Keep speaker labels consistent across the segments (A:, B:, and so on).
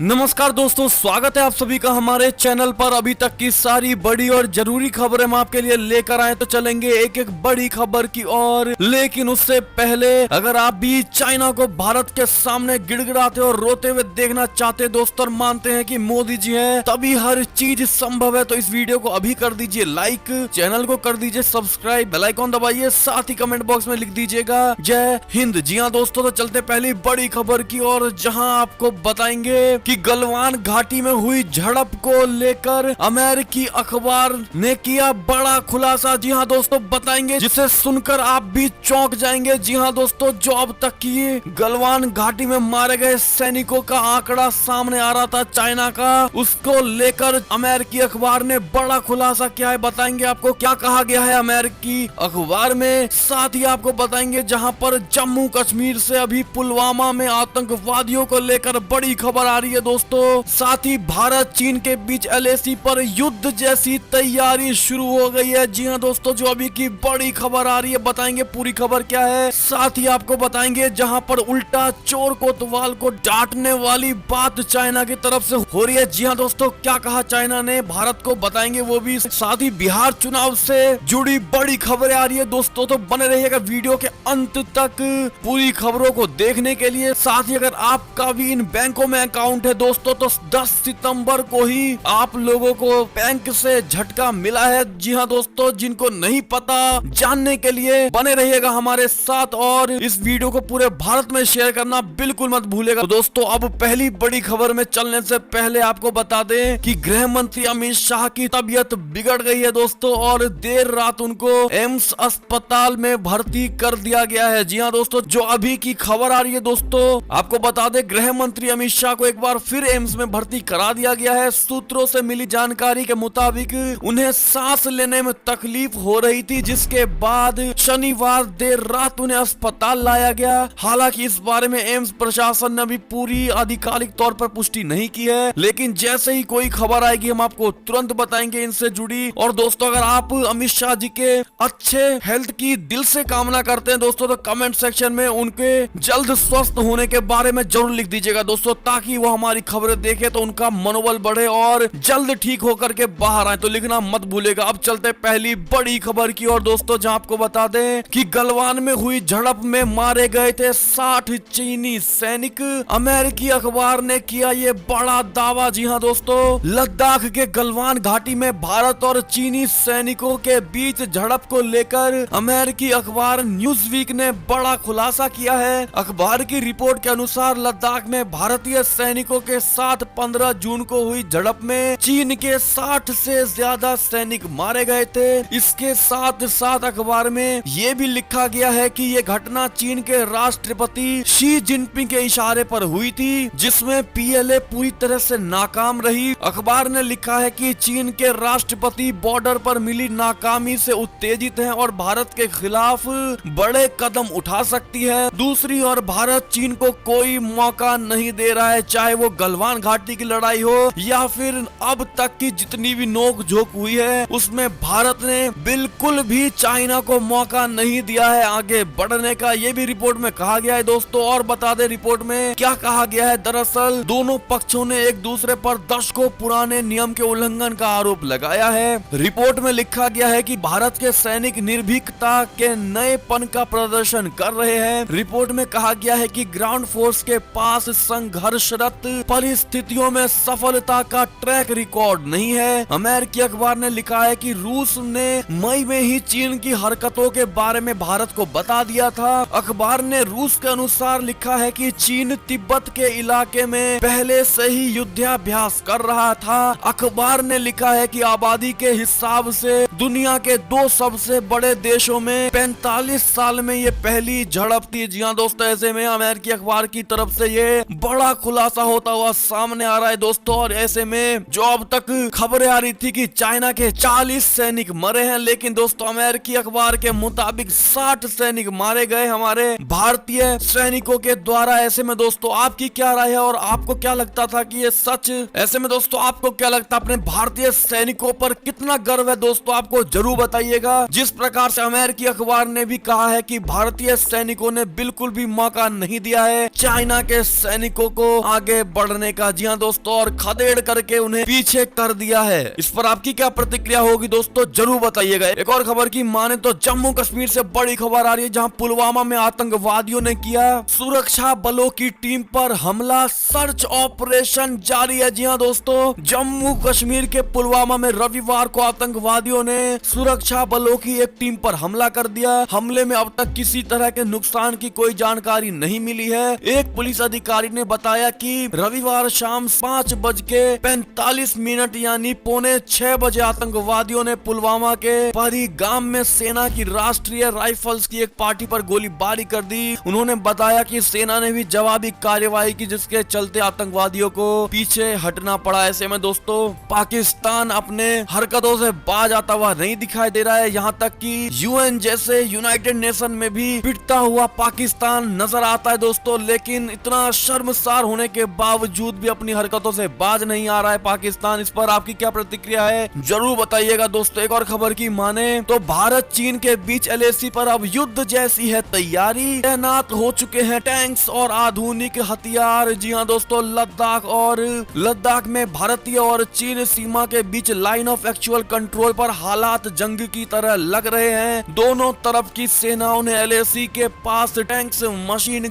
A: नमस्कार दोस्तों, स्वागत है आप सभी का हमारे चैनल पर। अभी तक की सारी बड़ी और जरूरी खबरें हम आपके लिए लेकर आए, तो चलेंगे एक एक बड़ी खबर की ओर। लेकिन उससे पहले अगर आप भी चाइना को भारत के सामने गिड़गिड़ाते और रोते हुए देखना चाहते दोस्तों, और मानते हैं कि मोदी जी हैं तभी हर चीज संभव है, तो इस वीडियो को अभी कर दीजिए लाइक, चैनल को कर दीजिए सब्सक्राइब, बेल आइकॉन दबाइए, साथ ही कमेंट बॉक्स में लिख दीजिएगा जय हिंद। जी हाँ दोस्तों, तो चलते पहली बड़ी खबर की ओर, जहां आपको बताएंगे कि गलवान घाटी में हुई झड़प को लेकर अमेरिकी अखबार ने किया बड़ा खुलासा। जी हाँ दोस्तों, बताएंगे जिसे सुनकर आप भी चौंक जाएंगे। जी हाँ दोस्तों, जो अब तक की गलवान घाटी में मारे गए सैनिकों का आंकड़ा सामने आ रहा था चाइना का, उसको लेकर अमेरिकी अखबार ने बड़ा खुलासा किया है। बताएंगे आपको क्या कहा गया है अमेरिकी अखबार में, साथ ही आपको बताएंगे जहां पर जम्मू कश्मीर से अभी पुलवामा में आतंकवादियों को लेकर बड़ी खबर आ रही है दोस्तों। साथ ही भारत चीन के बीच एलएसी पर युद्ध जैसी तैयारी शुरू हो गई है। जी हां दोस्तों, जो अभी की बड़ी खबर आ रही है, बताएंगे पूरी खबर क्या है। साथ ही आपको बताएंगे जहां पर उल्टा चोर कोतवाल को डांटने वाली बात चाइना की तरफ से हो रही है। जी हां दोस्तों, क्या कहा चाइना ने भारत को, बताएंगे वो भी। साथ ही बिहार चुनाव से जुड़ी बड़ी खबरें आ रही है दोस्तों, तो बने रहिएगा वीडियो के अंत तक पूरी खबरों को देखने के लिए। साथ ही अगर आपका भी इन बैंकों में अकाउंट है दोस्तों, तो 10 सितंबर को ही आप लोगों को बैंक से झटका मिला है। जी हां दोस्तों, जिनको नहीं पता, जानने के लिए बने रहिएगा हमारे साथ और इस वीडियो को पूरे भारत में शेयर करना बिल्कुल मत भूलेगा। तो दोस्तों, अब पहली बड़ी खबर में चलने से पहले आपको बता दें कि गृह मंत्री अमित शाह की तबीयत बिगड़ गई है दोस्तों, और देर रात उनको एम्स अस्पताल में भर्ती कर दिया गया है। जी हां दोस्तों, जो अभी की खबर आ रही है दोस्तों, आपको बता दें गृह मंत्री अमित शाह को एक बार फिर एम्स में भर्ती करा दिया गया है। सूत्रों से मिली जानकारी के मुताबिक उन्हें सांस लेने में तकलीफ हो रही थी, जिसके बाद शनिवार देर रात उन्हें अस्पताल लाया गया। हालांकि इस बारे में एम्स प्रशासन ने अभी पूरी आधिकारिक तौर पर पुष्टि नहीं की है, लेकिन जैसे ही कोई खबर आएगी हम आपको तुरंत बताएंगे इनसे जुड़ी। और दोस्तों, अगर आप अमित शाह जी के अच्छे हेल्थ की दिल से कामना करते हैं दोस्तों, तो कमेंट सेक्शन में उनके जल्द स्वस्थ होने के बारे में जरूर लिख दीजिएगा दोस्तों, ताकि वो हमारी खबरें देखे तो उनका मनोबल बढ़े और जल्द ठीक होकर के बाहर आए। तो लिखना मत भूलेगा। अब चलते पहली बड़ी खबर की और दोस्तों, जहां आपको बता दें कि गलवान में हुई झड़प में मारे गए थे 60 चीनी सैनिक। अमेरिकी अखबार ने किया ये बड़ा दावा। जी हां दोस्तों, लद्दाख के गलवान घाटी में भारत और चीनी सैनिकों के बीच झड़प को लेकर अमेरिकी अखबार न्यूज़वीक ने बड़ा खुलासा किया है। अखबार की रिपोर्ट के अनुसार लद्दाख में भारतीय सैनिकों के साथ 15 जून को हुई झड़प में चीन के 60 से ज्यादा सैनिक मारे गए थे। इसके साथ साथ अखबार में ये भी लिखा गया है कि ये घटना चीन के राष्ट्रपति शी जिनपिंग के इशारे पर हुई थी, जिसमें पीएलए पूरी तरह से नाकाम रही। अखबार ने लिखा है कि चीन के राष्ट्रपति बॉर्डर पर मिली नाकामी से उत्तेजित हैं और भारत के खिलाफ बड़े कदम उठा सकती है। दूसरी ओर भारत चीन को कोई मौका नहीं दे रहा है, चाहे वो गलवान घाटी की लड़ाई हो या फिर अब तक की जितनी भी नोक झोंक हुई है, उसमें भारत ने बिल्कुल भी चाइना को मौका नहीं दिया है आगे बढ़ने का। ये भी रिपोर्ट में कहा गया है दोस्तों। और बता दे रिपोर्ट में क्या कहा गया है, दरअसल दोनों पक्षों ने एक दूसरे पर दशकों पुराने नियम के उल्लंघन का आरोप लगाया है। रिपोर्ट में लिखा गया है कि भारत के सैनिक निर्भीकता के नएपन का प्रदर्शन कर रहे हैं। रिपोर्ट में कहा गया है कि ग्राउंड फोर्स के पास संघर्षरत परिस्थितियों में सफलता का ट्रैक रिकॉर्ड नहीं है। अमेरिकी अखबार ने लिखा है कि रूस ने मई में ही चीन की हरकतों के बारे में भारत को बता दिया था। अखबार ने रूस के अनुसार लिखा है कि चीन तिब्बत के इलाके में पहले से ही युद्धाभ्यास कर रहा था। अखबार ने लिखा है कि आबादी के हिसाब से दुनिया के 2 सबसे बड़े देशों में 45 साल में ये पहली झड़प थी। जी हाँ दोस्तों, ऐसे में अमेरिकी अखबार की तरफ से ये बड़ा खुलासा होता हुआ सामने आ रहा है दोस्तों। और ऐसे में जो अब तक खबरें आ रही थी कि चाइना के 40 सैनिक मरे हैं, लेकिन दोस्तों अमेरिकी अखबार के मुताबिक 60 सैनिक मारे गए हमारे भारतीय सैनिकों के द्वारा। ऐसे में दोस्तों आपकी क्या राय है और आपको क्या लगता था कि ये सच? ऐसे में दोस्तों आपको क्या लगता है, अपने भारतीय सैनिकों पर कितना गर्व है दोस्तों, आपको जरूर बताइएगा। जिस प्रकार से अमेरिकी अखबार ने भी कहा है कि भारतीय सैनिकों ने बिल्कुल भी मौका नहीं दिया है चाइना के सैनिकों को आगे आगे बढ़ने का। जी हाँ दोस्तों, और खदेड़ करके उन्हें पीछे कर दिया है। इस पर आपकी क्या प्रतिक्रिया होगी दोस्तों, जरूर बताइएगा। एक और खबर की माने तो जम्मू कश्मीर से बड़ी खबर आ रही है, जहां पुलवामा में आतंकवादियों ने किया सुरक्षा बलों की टीम पर हमला। सर्च ऑपरेशन जारी है। जी हाँ दोस्तों, जम्मू कश्मीर के पुलवामा में रविवार को आतंकवादियों ने सुरक्षा बलों की एक टीम पर हमला कर दिया। हमले में अब तक किसी तरह के नुकसान की कोई जानकारी नहीं मिली है। एक पुलिस अधिकारी ने बताया कि रविवार शाम 5:45 यानी 5:45 बजे आतंकवादियों ने पुलवामा के परी गांव में सेना की राष्ट्रीय राइफल्स की एक पार्टी पर गोलीबारी कर दी। उन्होंने बताया कि सेना ने भी जवाबी कार्यवाही की, जिसके चलते आतंकवादियों को पीछे हटना पड़ा। ऐसे में दोस्तों पाकिस्तान अपने हरकतों से बाज आता हुआ नहीं दिखाई दे रहा है। यहाँ तक कि यूएन जैसे यूनाइटेड नेशन में भी पिटता हुआ पाकिस्तान नजर आता है दोस्तों, लेकिन इतना शर्मसार होने के बावजूद भी अपनी हरकतों से बाज नहीं आ रहा है पाकिस्तान। इस पर आपकी क्या प्रतिक्रिया है, जरूर बताइएगा दोस्तों। एक और खबर की माने तो भारत चीन के बीच एलएसी पर अब युद्ध जैसी है तैयारी। तैनात हो चुके हैं टैंक्स और आधुनिक हथियार। जी हाँ दोस्तों, लद्दाख में भारतीय और चीन सीमा के बीच लाइन ऑफ एक्चुअल कंट्रोल पर हालात जंग की तरह लग रहे हैं। दोनों तरफ की सेनाओं ने एलएसी के पास टैंक्स, मशीन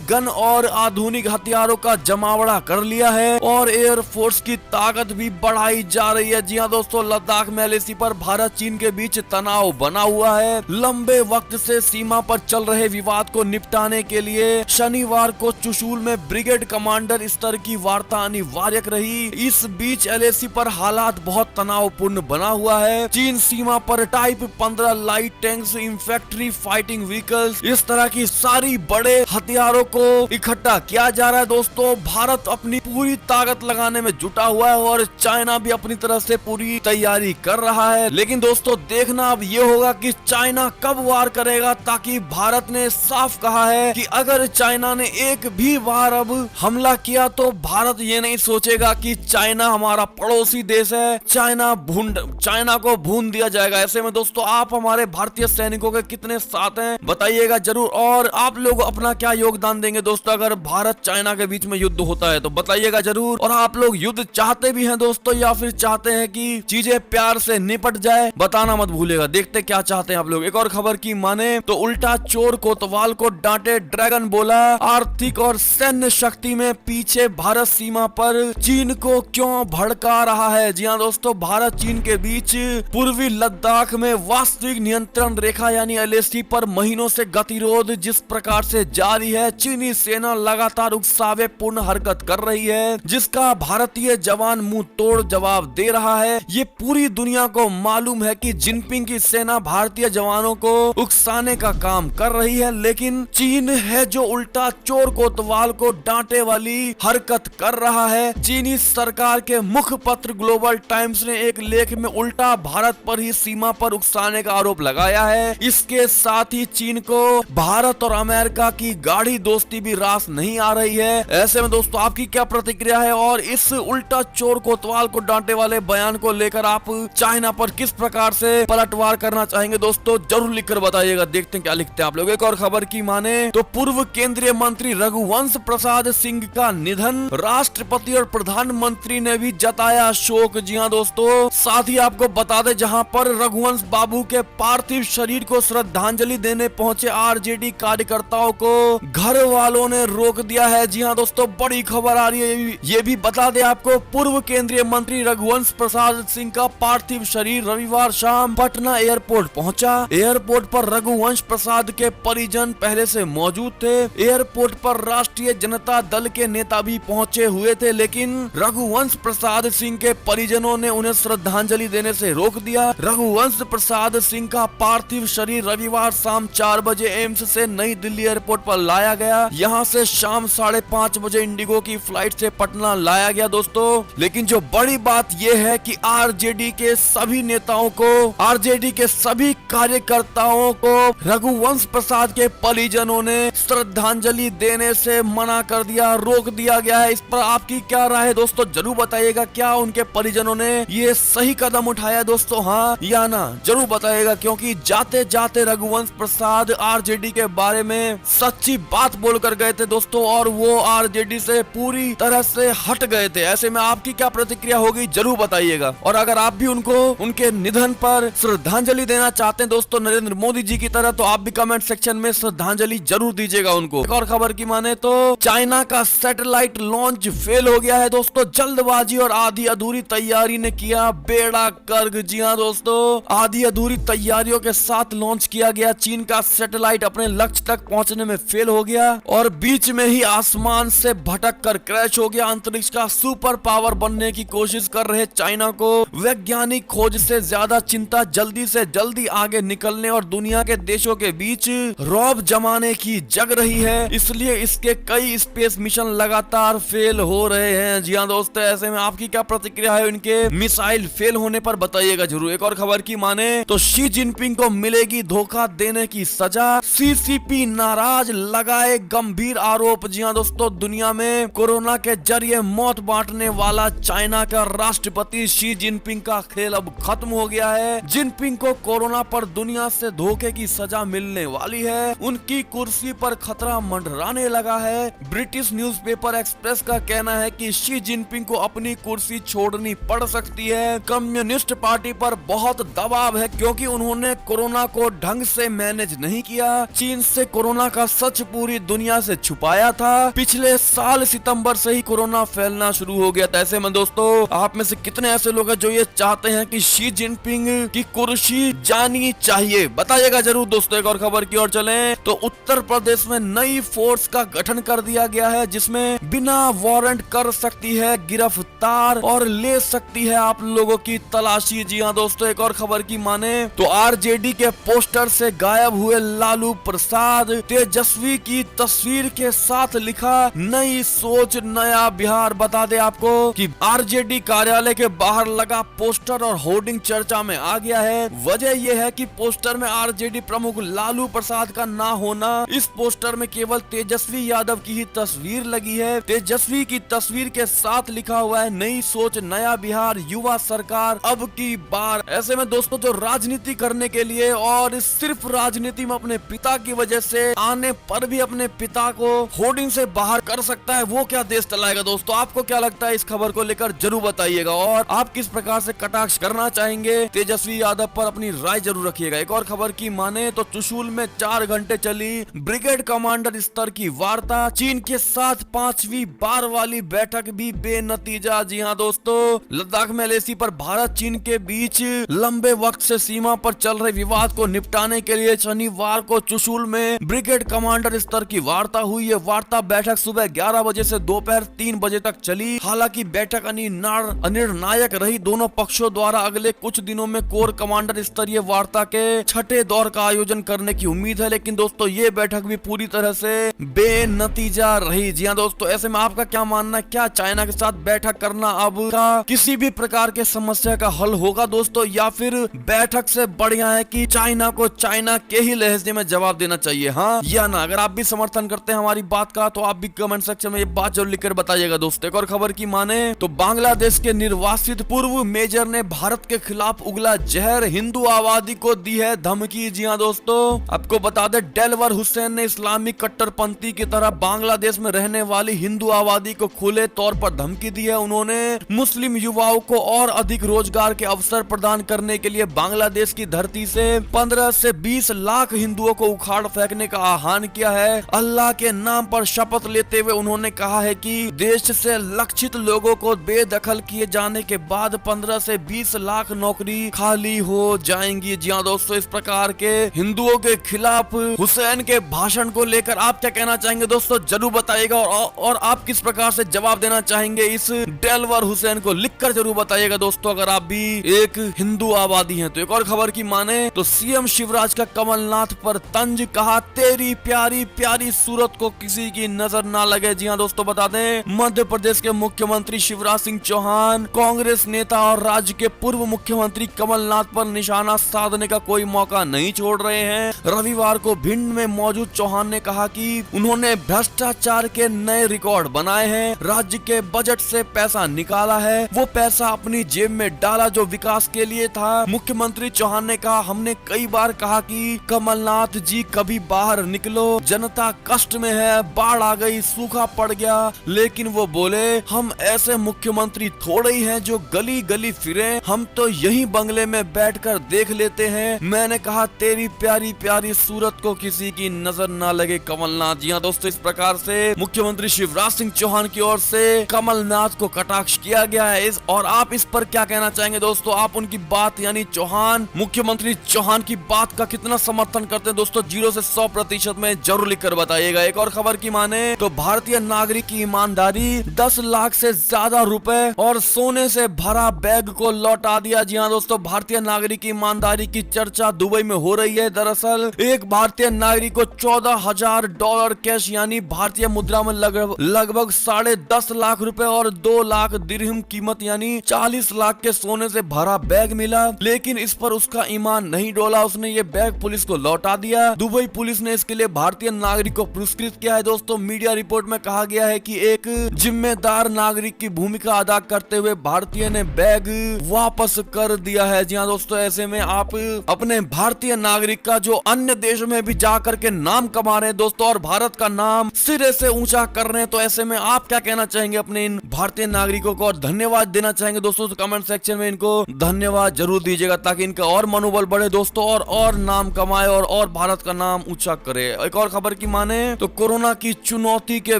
A: गन और आधुनिक हथियारों का जमावड़ा कर लिया है और एयरफोर्स की ताकत भी बढ़ाई जा रही है। जी हाँ दोस्तों, लद्दाख में एलएसी पर भारत चीन के बीच तनाव बना हुआ है। लंबे वक्त से सीमा पर चल रहे विवाद को निपटाने के लिए शनिवार को चुशूल में ब्रिगेड कमांडर स्तर की वार्ता अनिवार्य रही। इस बीच एलएसी पर हालात बहुत तनावपूर्ण बना हुआ है। चीन सीमा पर type 15 light tanks, infantry fighting vehicles, इस तरह की सारी बड़े हथियारों को इकट्ठा किया जा रहा है दोस्तों। भारत अपनी पूरी ताकत लगाने में जुटा हुआ है और चाइना भी अपनी तरफ से पूरी तैयारी कर रहा है। लेकिन दोस्तों देखना अब ये होगा कि चाइना कब वार करेगा, ताकि भारत ने साफ कहा है कि अगर चाइना ने एक भी बार अब हमला किया तो भारत ये नहीं सोचेगा कि चाइना हमारा पड़ोसी देश है, चाइना को भून दिया जाएगा। ऐसे में दोस्तों आप हमारे भारतीय सैनिकों के कितने साथ हैं बताइएगा जरूर, और आप लोग अपना क्या योगदान देंगे दोस्तों अगर भारत चाइना के बीच में युद्ध होता है तो बताइएगा जरूर। और आप लोग युद्ध चाहते भी हैं दोस्तों या फिर चाहते हैं कि चीजें प्यार से निपट जाए, बताना मत भूलिएगा। देखते क्या चाहते हैं आप लोग। एक और खबर की माने तो उल्टा चोर कोतवाल को डांटे ड्रैगन, बोला आर्थिक और सैन्य शक्ति में पीछे भारत सीमा पर चीन को क्यों भड़का रहा है। जी हाँ दोस्तों, भारत चीन के बीच पूर्वी लद्दाख में वास्तविक नियंत्रण रेखा यानी एलएसी पर महीनों से गतिरोध जिस प्रकार से जारी है, चीनी सेना लगातार उकसावेपूर्ण हरकत कर रही है, जिसका भारतीय जवान मुंह तोड़ जवाब दे रहा है। ये पूरी दुनिया को मालूम है कि जिनपिंग की सेना भारतीय जवानों को उकसाने का काम कर रही है, लेकिन चीन है जो उल्टा चोर कोतवाल को डांटे वाली हरकत कर रहा है। चीनी सरकार के मुखपत्र ग्लोबल टाइम्स ने एक लेख में उल्टा भारत पर ही सीमा पर उकसाने का आरोप लगाया है। इसके साथ ही चीन को भारत और अमेरिका की गाढ़ी दोस्ती भी रास नहीं आ रही है। ऐसे में दोस्तों आपकी क्या प्रतिक्रिया है और इस उल्टा चोर कोतवाल को डांटे वाले बयान को लेकर आप चाइना पर किस प्रकार से पलटवार करना चाहेंगे दोस्तों, जरूर लिखकर बताइएगा। देखते हैं क्या लिखते हैं आप लोग। एक और खबर की माने तो पूर्व केंद्रीय मंत्री रघुवंश प्रसाद सिंह का निधन, राष्ट्रपति और प्रधानमंत्री ने भी जताया शोक। जी हाँ दोस्तों, साथ ही आपको बता दें जहां पर रघुवंश बाबू के पार्थिव शरीर को श्रद्धांजलि देने पहुंचे आरजेडी कार्यकर्ताओं को घर वालों ने रोक दिया है। जी हाँ दोस्तों, बड़ी खबर आ रही है। ये भी बता दें आपको, पूर्व केंद्रीय मंत्री रघुवंश प्रसाद सिंह का पार्थिव शरीर रविवार शाम पटना एयरपोर्ट पहुंचा। एयरपोर्ट पर रघुवंश प्रसाद के परिजन पहले से मौजूद थे। एयरपोर्ट पर राष्ट्रीय जनता दल के नेता भी पहुंचे हुए थे, लेकिन रघुवंश प्रसाद सिंह के परिजनों ने उन्हें श्रद्धांजलि देने से रोक दिया। रघुवंश प्रसाद सिंह का पार्थिव शरीर रविवार शाम 4 बजे एम्स से नई दिल्ली एयरपोर्ट पर लाया गया। यहां से शाम 5:30 बजे इंडिगो की फ्लाइट से पटना लाया गया दोस्तों। लेकिन जो बड़ी बात यह है कि आरजेडी के सभी नेताओं को, आरजेडी के सभी कार्यकर्ताओं को रघुवंश प्रसाद के परिजनों ने श्रद्धांजलि देने से मना कर दिया, रोक दिया गया है। इस पर आपकी क्या राय है दोस्तों, जरूर बताइएगा। क्या उनके परिजनों ने ये सही कदम उठाया दोस्तों, हाँ या ना, जरूर बताइएगा। क्योंकि जाते जाते रघुवंश प्रसाद आरजेडी के बारे में सच्ची बात बोलकर गए थे दोस्तों, और वो वो आरजेडी से पूरी तरह से हट गए थे। ऐसे में आपकी क्या प्रतिक्रिया होगी जरूर बताइएगा। और अगर आप भी उनको उनके निधन पर श्रद्धांजलि देना चाहते हैं दोस्तों नरेंद्र मोदी जी की तरह, तो आप भी कमेंट सेक्शन में श्रद्धांजलि जरूर दीजिएगा उनको। एक और खबर की माने तो चाइना का सैटेलाइट लॉन्च फेल हो गया है दोस्तों। जल्दबाजी और आधी अधूरी तैयारी ने किया बेड़ा गर्क। जी हाँ दोस्तों, आधी अधूरी तैयारियों के साथ लॉन्च किया गया चीन का सैटेलाइट अपने लक्ष्य तक पहुंचने में फेल हो गया और बीच में ही आसमान से भटक कर क्रैश हो गया। अंतरिक्ष का सुपर पावर बनने की कोशिश कर रहे चाइना को वैज्ञानिक खोज से ज्यादा चिंता जल्दी से जल्दी आगे निकलने और दुनिया के देशों के बीच रौब जमाने की जग रही है, इसलिए इसके कई स्पेस मिशन लगातार फेल हो रहे हैं। जी हाँ दोस्तों, ऐसे में आपकी क्या प्रतिक्रिया है इनके मिसाइल फेल होने पर बताइएगा जरूर। एक और खबर की माने तो शी जिनपिंग को मिलेगी धोखा देने की सजा, सीसीपी नाराज, लगाए गंभीर आरोप। जी हाँ दोस्तों, दुनिया में कोरोना के जरिए मौत बांटने वाला चाइना का राष्ट्रपति शी जिनपिंग का खेल अब खत्म हो गया है। जिनपिंग को कोरोना पर दुनिया से धोखे की सजा मिलने वाली है, उनकी कुर्सी पर खतरा मंडराने लगा है। ब्रिटिश न्यूज़पेपर एक्सप्रेस का कहना है कि शी जिनपिंग को अपनी कुर्सी छोड़नी पड़ सकती है। कम्युनिस्ट पार्टी पर बहुत दबाव है क्योंकि उन्होंने कोरोना को ढंग से मैनेज नहीं किया। चीन से कोरोना का सच पूरी दुनिया से छुपाया था। पिछले साल सितंबर से ही कोरोना फैलना शुरू हो गया था। ऐसे में दोस्तों, आप में से कितने ऐसे लोग हैं जो ये चाहते हैं कि शी जिनपिंग की कुर्सी जानी चाहिए, बताइएगा जरूर दोस्तों। एक और खबर की ओर चलें तो उत्तर प्रदेश में नई फोर्स का गठन कर दिया गया है जिसमें बिना वारंट कर सकती है गिरफ्तार और ले सकती है आप लोगों की तलाशी। जी हाँ दोस्तों, एक और खबर की माने तो आरजेडी के पोस्टर से गायब हुए लालू प्रसाद, तेजस्वी की तस्वीर के साथ लिखा नई सोच नया बिहार। बता दे आपको कि आरजेडी कार्यालय के बाहर लगा पोस्टर और होर्डिंग चर्चा में आ गया है। वजह यह है कि पोस्टर में आरजेडी प्रमुख लालू प्रसाद का ना होना। इस पोस्टर में केवल तेजस्वी यादव की ही तस्वीर लगी है। तेजस्वी की तस्वीर के साथ लिखा हुआ है नई सोच नया बिहार, युवा सरकार अब की बार। ऐसे में दोस्तों, जो राजनीति करने के लिए और सिर्फ राजनीति में अपने पिता की वजह से आने पर भी अपने पिता को होर्डिंग से बाहर कर सकता है, वो क्या देश चलाएगा दोस्तों। आपको क्या लगता है इस खबर को लेकर जरूर बताइएगा और आप किस प्रकार से कटाक्ष करना चाहेंगे तेजस्वी यादव पर अपनी राय जरूर रखिएगा। एक और खबर की माने तो चुशूल में 4 घंटे चली ब्रिगेड कमांडर स्तर की वार्ता, चीन के साथ 5वीं बार वाली बैठक भी बेनतीजा। जी हाँ दोस्तों, लद्दाख में एलएसी पर भारत चीन के बीच लंबे वक्त से सीमा पर चल रहे विवाद को निपटाने के लिए शनिवार को चुशूल में ब्रिगेड कमांडर स्तर की वार्ता हुई। ये वार्ता बैठक सुबह 11 बजे से दोपहर 3 बजे तक चली। हालांकि बैठक अनिर्णायक रही। दोनों पक्षों द्वारा अगले कुछ दिनों में कोर कमांडर स्तरीय वार्ता के 6ठे दौर का आयोजन करने की उम्मीद है, लेकिन दोस्तों ये बैठक भी पूरी तरह से बेनतीजा रही। जी हाँ दोस्तों, ऐसे में आपका क्या मानना है, क्या चाइना के साथ बैठक करना अब का किसी भी प्रकार के समस्या का हल होगा दोस्तों, या फिर बैठक से बढ़िया है कि चाइना को चाइना के ही लहजे में जवाब देना चाहिए, हाँ या ना। अगर आप भी समर्थन करते हैं हमारी बात का तो आप भी कमेंट सेक्शन में ये बात जरूर लिखकर बताइएगा दोस्तों। एक और खबर की माने तो बांग्लादेश के निर्वासित पूर्व मेजर ने भारत के खिलाफ उगला जहर, हिंदू आबादी को दी है धमकी। जी हाँ दोस्तों, आपको बता दें डेलवर हुसैन ने इस्लामिक कट्टरपंथी की तरह बांग्लादेश में रहने वाली हिंदू आबादी को खुले तौर पर धमकी दी है। उन्होंने मुस्लिम युवाओं को और अधिक रोजगार के अवसर प्रदान करने के लिए बांग्लादेश की धरती से 15 से 20 लाख हिंदुओं को उखाड़ फेंकने का आह्वान किया है। अल्लाह के नाम पर शपथ लेते हुए उन्होंने कहा है कि देश से लक्षित लोगों को बेदखल किए जाने के बाद 15 से 20 लाख नौकरी खाली हो जाएंगी। जी हाँ दोस्तों, इस प्रकार के हिंदुओं के खिलाफ हुसैन के भाषण को लेकर आप क्या कहना चाहेंगे दोस्तों, जरूर बताइएगा। और आप किस प्रकार से जवाब देना चाहेंगे इस डेलवर हुसैन को, लिखकर जरूर बताइएगा दोस्तों, अगर आप भी एक हिंदू आबादी हैं तो। एक और खबर की माने तो सीएम शिवराज का कमलनाथ पर तंज, कहा तेरी प्यारी प्यारी सूरत को किसी की नजर ना लगे। जी हाँ दोस्तों, बता दें मध्य प्रदेश के मुख्यमंत्री शिवराज सिंह चौहान कांग्रेस नेता और राज्य के पूर्व मुख्यमंत्री कमलनाथ पर निशाना साधने का कोई मौका नहीं छोड़ रहे हैं। रविवार को भिंड में मौजूद चौहान ने कहा कि उन्होंने भ्रष्टाचार के नए रिकॉर्ड बनाए हैं, राज्य के बजट से पैसा निकाला है, वो पैसा अपनी जेब में डाला जो विकास के लिए था। मुख्यमंत्री चौहान ने कहा हमने कई बार कहा कि कमलनाथ जी कभी बाहर निकलो, जनता कष्ट में है, बाढ़ आ गई, सूखा पड़ गया, लेकिन वो बोले हम ऐसे मुख्यमंत्री थोड़े ही हैं जो गली गली फिरे, हम तो यही बंगले में बैठकर देख लेते हैं। मैंने कहा तेरी प्यारी प्यारी सूरत को किसी की नजर ना लगे कमलनाथ। जी हाँ दोस्तों, इस प्रकार से मुख्यमंत्री शिवराज सिंह चौहान की ओर से कमलनाथ को कटाक्ष किया गया है। और आप इस पर क्या कहना चाहेंगे दोस्तों? आप उनकी बात यानी चौहान, मुख्यमंत्री चौहान की बात का कितना समर्थन करते हैं दोस्तों? 0 से 100% में जरूर लिखकर बताइएगा। एक और खबर की माने तो भारतीय नागरिक की ईमानदारी 10 लाख से ज्यादा रुपए और सोने से भरा बैग को लौटा दिया। जी हाँ दोस्तों, भारतीय नागरिक की ईमानदारी की चर्चा दुबई में हो रही है। दरअसल एक भारतीय नागरिक को $14,000 कैश यानी भारतीय मुद्रा में लगभग 10.5 लाख रुपए और 2 लाख दिरहम कीमत यानी 40 लाख के सोने से भरा बैग मिला, लेकिन इस पर उसका ईमान नहीं डोला। उसने ये बैग पुलिस को लौटा दिया। दुबई पुलिस ने इसके लिए भारतीय नागरिक को पुरस्कृत किया है। दोस्तों, मीडिया रिपोर्ट में कहा गया है कि एक जिम्मेदार नागरिक की भूमिका अदा करते हुए भारतीय ने बैग वापस कर दिया है। जी हाँ दोस्तों, ऐसे में आप अपने भारतीय नागरिक का जो अन्य देश में भी जाकर के नाम कमा रहे हैं दोस्तों और भारत का नाम सिरे से ऊंचा कर रहे हैं, तो ऐसे में आप क्या कहना चाहेंगे अपने इन भारतीय नागरिकों को और धन्यवाद देना चाहेंगे दोस्तों? तो कमेंट सेक्शन में इनको धन्यवाद जरूर दीजिएगा ताकि इनका और मनोबल बढ़े दोस्तों और नाम कमाए और भारत का नाम ऊंचा करे। एक और खबर की माने तो कोरोना की चुनौती के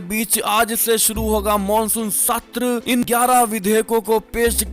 A: बीच आज से शुरू होगा मॉनसून सत्र। इन 11 विधेयकों को पेश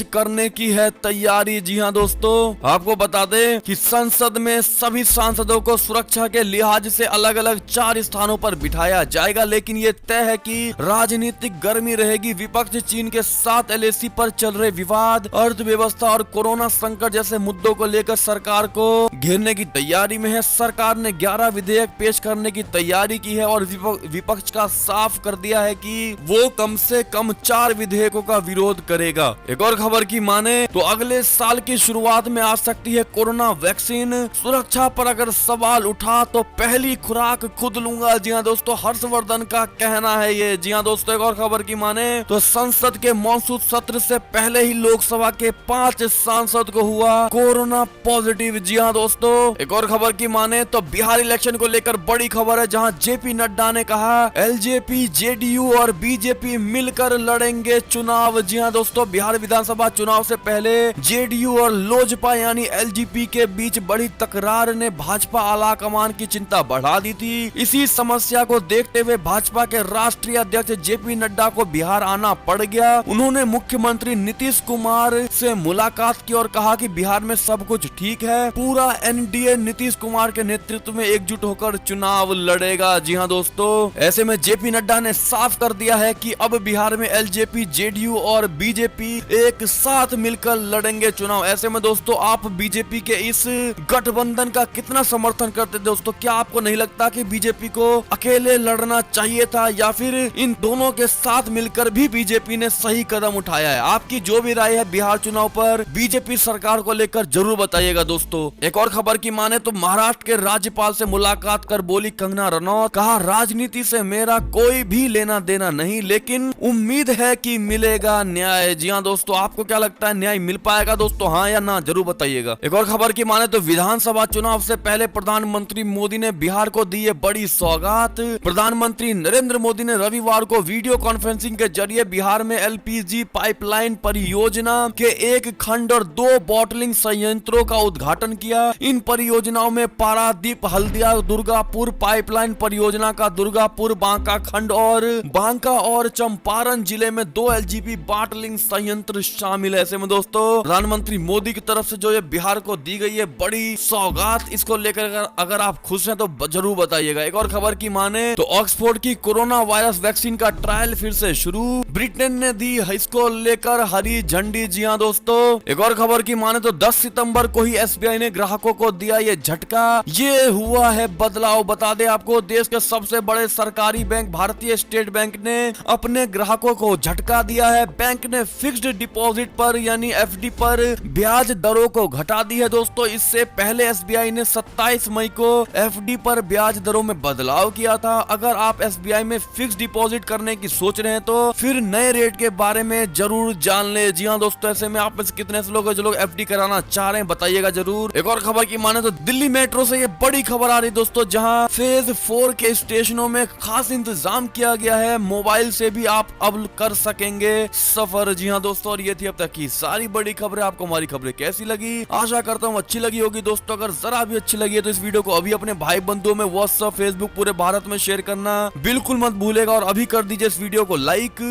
A: करने की है तैयारी। जी हाँ दोस्तों, आपको बता दें कि संसद में सभी सांसदों को सुरक्षा के लिहाज से अलग अलग 4 स्थानों पर बिठाया जाएगा, लेकिन ये तय है कि राजनीतिक गर्मी रहेगी। विपक्ष चीन के साथ LAC पर चल रहे विवाद, अर्थव्यवस्था और कोरोना संकट जैसे मुद्दों को लेकर सरकार को घेरने की तैयारी में है। सरकार ने 11 विधेयक पेश करने की तैयारी की है और विपक्ष का साफ कर दिया है कि वो कम से कम 4 विधेयकों का विरोध करेगा। एक और खबर की माने तो अगले साल की शुरुआत में आ सकती है कोरोना वैक्सीन। सुरक्षा पर अगर सवाल उठा तो पहली खुराक खुद लूंगा। जी हाँ दोस्तों, हर्षवर्धन का कहना है ये। जी हाँ दोस्तों, एक और खबर की माने तो संसद के मॉनसून सत्र से पहले ही लोकसभा के 5 सांसद को हुआ कोरोना पॉजिटिव। जी हाँ दोस्तों, एक और खबर की माने तो बिहार इलेक्शन को लेकर बड़ी खबर है, जहां JP नड्डा ने कहा LJP, JDU और BJP मिलकर लड़ेंगे चुनाव। जी हाँ दोस्तों, बिहार विधानसभा चुनाव से पहले JDU और लोजपा यानी LJP के बीच बड़ी तकरार ने भाजपा आला कमान की चिंता बढ़ा दी थी। इसी समस्या को देखते हुए भाजपा के राष्ट्रीय अध्यक्ष JP नड्डा को बिहार आना पड़ गया। उन्होंने मुख्यमंत्री नीतीश कुमार से मुलाकात की और कहा कि बिहार में सब कुछ ठीक है, पूरा NDA नीतीश कुमार के नेतृत्व में एकजुट होकर चुनाव लड़ेगा। जी हाँ दोस्तों, ऐसे में JP नड्डा ने साफ कर दिया है कि अब बिहार में LJP, JDU और BJP एक साथ मिलकर लड़ेंगे चुनाव। ऐसे में दोस्तों, आप BJP के इस गठबंधन का कितना समर्थन करते दोस्तों? क्या आपको नहीं लगता कि BJP को अकेले लड़ना चाहिए था या फिर इन दोनों के साथ मिलकर भी BJP ने सही कदम उठाया है? आपकी जो भी राय है बिहार चुनाव पर BJP सरकार को लेकर जरूर बताइएगा दोस्तों। एक और खबर की माने तो महाराष्ट्र के राज्यपाल से मुलाकात कर बोली कंगना रनौत, कहा राजनीति से मेरा कोई भी लेना देना नहीं, लेकिन उम्मीद है कि मिलेगा न्याय। जी हाँ दोस्तों, आपको क्या लगता है न्याय मिल पाएगा दोस्तों? हाँ या ना जरूर बताइएगा। एक और खबर की माने तो विधानसभा चुनाव से पहले प्रधानमंत्री मोदी ने बिहार को दी है बड़ी सौगात। प्रधानमंत्री नरेंद्र मोदी ने रविवार को वीडियो कॉन्फ्रेंसिंग के जरिए बिहार में LPG पाइपलाइन परियोजना के 1 खंड और 2 बॉटलिंग संयंत्रों का उद्घाटन किया। इन परियोजनाओं में पारादीप हल्दिया दुर्गापुर पाइपलाइन परियोजना का दुर्गापुर बांका खंड और बांका और चंपारण जिले में 2 LGP बॉटलिंग संयंत्र शामिल है। ऐसे में दोस्तों, प्रधानमंत्री मोदी की तरफ से जो ये बिहार को दी गई है बड़ी सौगात, इसको लेकर अगर आप खुश हैं तो जरूर बताइएगा। एक और खबर की माने तो ऑक्सफोर्ड की कोरोना वायरस वैक्सीन का ट्रायल फिर से शुरू, ब्रिटेन ने दी इसको लेकर हरी झंडी। जी हाँ दोस्तों, एक और खबर की माने तो 10 सितंबर को ही SBI ने ग्राहकों को दिया ये झटका। ये हुआ है बदलाव। बता दें आपको, देश के सबसे बड़े सरकारी बैंक भारतीय स्टेट बैंक ने अपने ग्राहकों को झटका दिया है। बैंक ने फिक्स्ड डिपॉजिट पर यानी FD पर ब्याज दरों को घटा दी है दोस्तों। इससे पहले SBI ने 27 मई को FD पर ब्याज दरों में बदलाव किया था। अगर आप SBI में फिक्स डिपॉजिट करने की सोच रहे हैं तो फिर नए रेट के बारे में जरूर जान ले। जी हाँ दोस्तों, ऐसे में आप में से कितने से लोग हैं जो लोग FD कराना चाह रहे हैं, बताइएगा जरूर। एक और खबर की माने तो दिल्ली मेट्रो से ये बड़ी खबर आ रही दोस्तों, जहां फेज 4 के स्टेशनों में खास इंतजाम किया गया है, मोबाइल से भी आप अब कर सकेंगे सफर। जी हाँ दोस्तों, और ये थी अब तक की सारी बड़ी खबरें। आपको हमारी खबरें कैसी लगी? आशा करता हूँ अच्छी लगी होगी दोस्तों। अगर जरा भी अच्छी लगी है तो इस वीडियो को अभी अपने भाई बंधुओं में, व्हाट्सएप, फेसबुक, पूरे भारत में शेयर करना बिल्कुल मत भूलेगा। और अभी कर दीजिए इस वीडियो को लाइक।